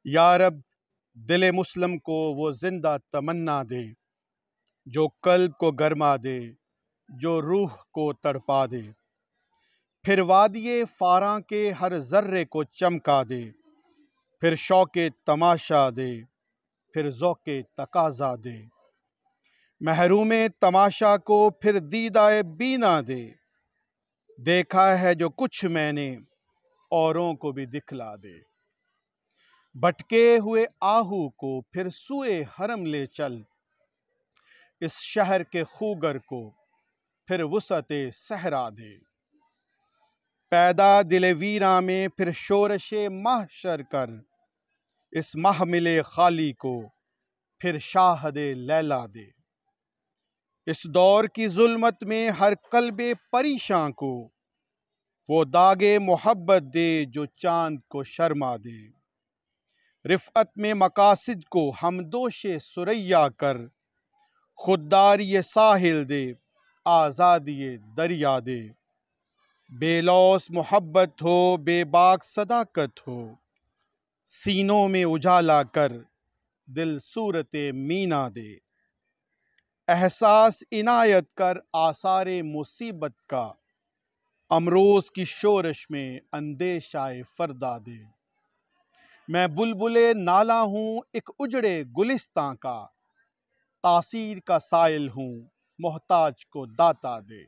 یا رب دل مسلم کو وہ زندہ تمنا دے جو قلب کو گرما دے، جو روح کو تڑپا دے، پھر وادی فاراں کے ہر ذرے کو چمکا دے، پھر شوق تماشا دے، پھر ذوق تقاضا دے، محروم تماشا کو پھر دیدہ بینا دے، دیکھا ہے جو کچھ میں نے اوروں کو بھی دکھلا دے، بھٹکے ہوئے آہو کو پھر سوئے حرم لے چل، اس شہر کے خوگر کو پھر وسعت صحرا دے، پیدا دل ویراں میں پھر شورش محشر کر، اس محمل خالی کو پھر شاہد لیلا دے، اس دور کی ظلمت میں ہر قلب پریشاں کو وہ داغ محبت دے جو چاند کو شرما دے، رفعت میں مقاصد کو ہمدوش ثریا کر، خودداری ساحل دے آزادی دریا دے، بے لوث محبت ہو بے باک صداقت ہو، سینوں میں اجالا کر دل صورت مینا دے، احساس عنایت کر آثار مصیبت کا، امروز کی شورش میں اندیشہ فردا دے، میں بلبل نالا ہوں ایک اجڑے گلستاں کا، تاثیر کا سائل ہوں محتاج کو داتا دے۔